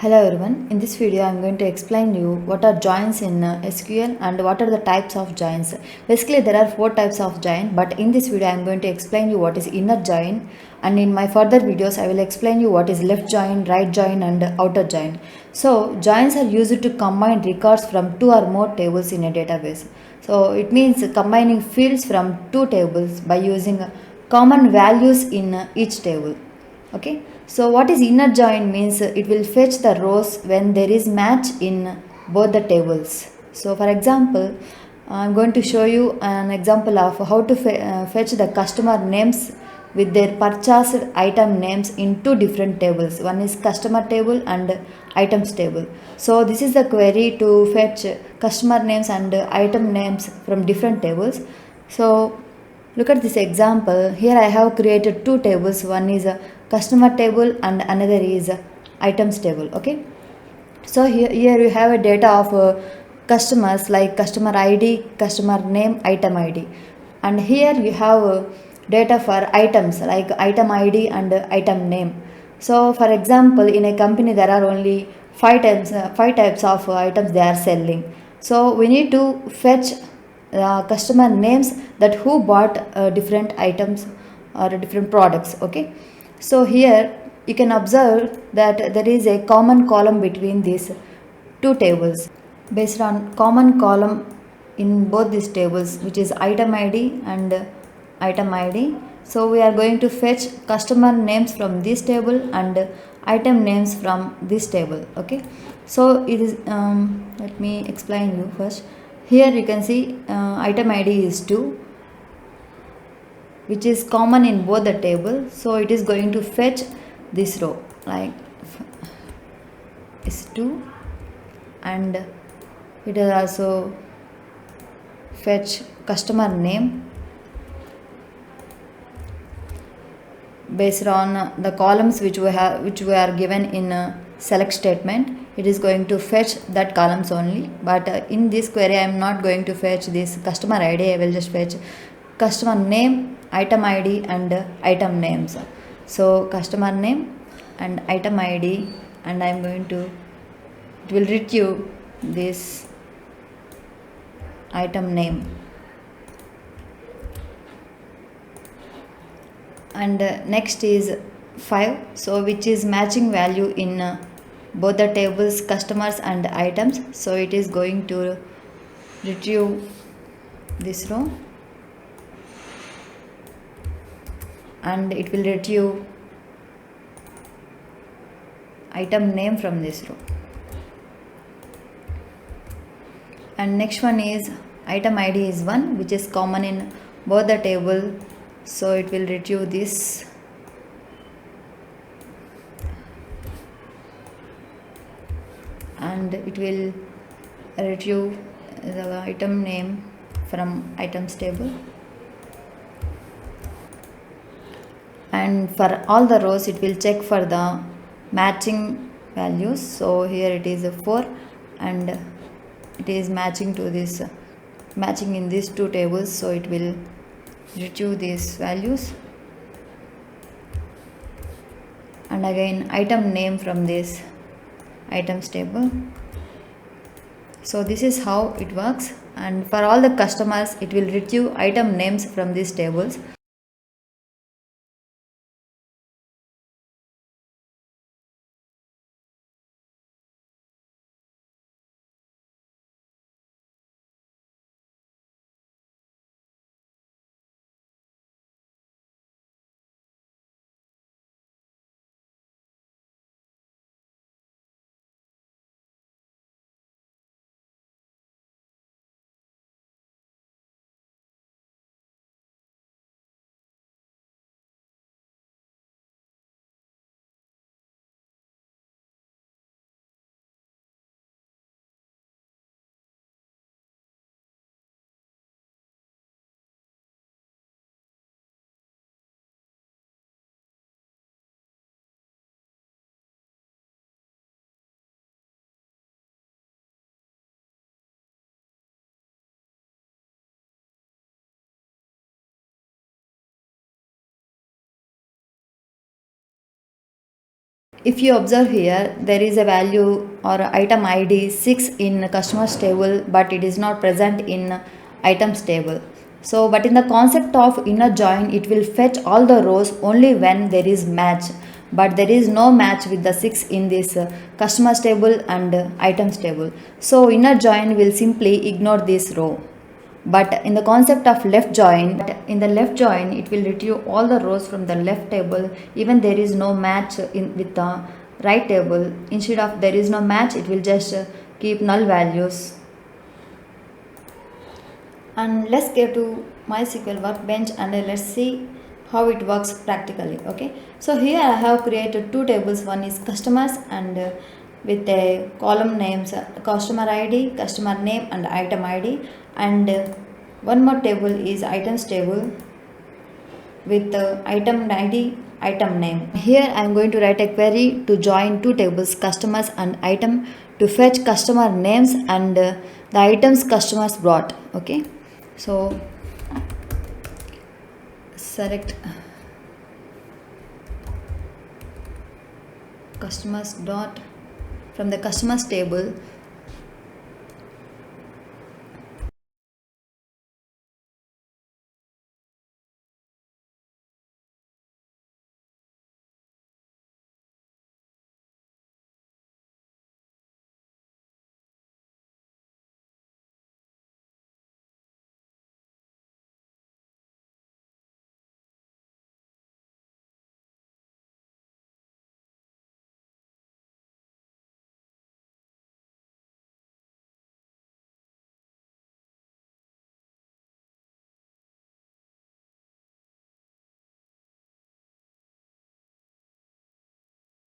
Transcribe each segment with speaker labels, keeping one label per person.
Speaker 1: Hello everyone. In this video, I am going to explain you what are joins in SQL and what are the types of joins. Basically, there are four types of join, but in this video, I am going to explain you what is inner join, and in my further videos, I will explain you what is left join, right join, and outer join. So, joins are used to combine records from two or more tables in a database. So, it means combining fields from two tables by using common values in each table. Okay, so what is inner join means it will fetch the rows when there is match in both the tables. So for example, I'm going to show you an example of how to fetch the customer names with their purchased item names in two different tables. One is customer table and items table. So this is the query to fetch customer names and item names from different tables. So look at this example. Here I have created two tables. One is a customer table and another is a items table. Okay. So here you have a data of customers like customer ID, customer name, item ID. And here you have data for items like item ID and item name. So for example, in a company there are only five types of items they are selling. So we need to fetch customer names that who bought different items or different products. Okay, so here you can observe that there is a common column between these two tables. Based on common column in both these tables, which is item id and item id, so we are going to fetch customer names from this table and item names from this table. Okay, so it is let me explain you first. Here you can see item id is 2, which is common in both the table, so it is going to fetch this row like is 2, and it will also fetch customer name based on the columns which we are given in a select statement. It is going to fetch that columns only, but in this query I am not going to fetch this customer id. I will just fetch customer name, item id and item names. So customer name and item id, and I am going to, it will retrieve this item name. And next is 5, so which is matching value in both the tables customers and items, so it is going to retrieve this row and it will retrieve item name from this row. And next one is item id is 1, which is common in both the table, so it will retrieve this and it will retrieve the item name from items table. And for all the rows it will check for the matching values. So here it is a 4 and it is matching to this, matching in these two tables, so it will retrieve these values. And again item name from this items table. So this is how it works, and for all the customers it will retrieve item names from these tables. If you observe here, there is a value or item ID 6 in customers table, but it is not present in items table. So, but in the concept of inner join, it will fetch all the rows only when there is match, but there is no match with the 6 in this customers table and items table. So, inner join will simply ignore this row. But in the concept of left join, in the left join, it will retrieve all the rows from the left table, even there is no match with the right table. Instead of there is no match, it will just keep null values. And let's get to MySQL workbench and let's see how it works practically. Okay, so here I have created two tables. One is customers and with a column names customer ID, customer name and item ID, and one more table is items table with item ID, item name. Here I am going to write a query to join two tables, customers and item, to fetch customer names and the items customers brought. Okay, so select customers dot from the customers table.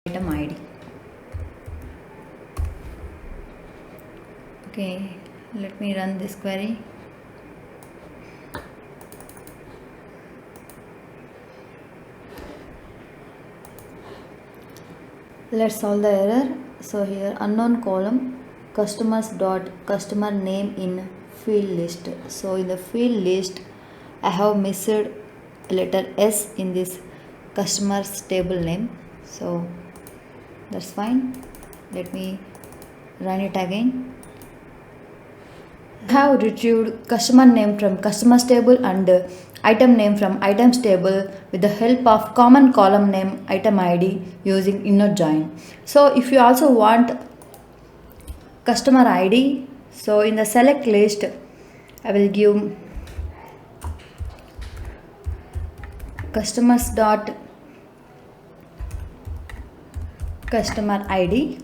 Speaker 1: Item ID. Okay, let me run this query. Let's solve the error. So here unknown column customers dot customer name in field list. So in the field list I have missed a letter S in this customers table name. So that's fine. Let me run it again. I have retrieved customer name from customers table and item name from items table with the help of common column name item ID using inner join. So if you also want customer ID, so in the select list I will give customers dot customer ID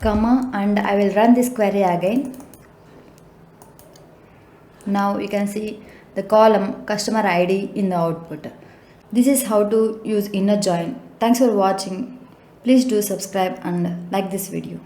Speaker 1: comma, and I will run this query again. Now you can see the column customer ID in the output. This is how to use inner join. Thanks for watching. Please do subscribe and like this video.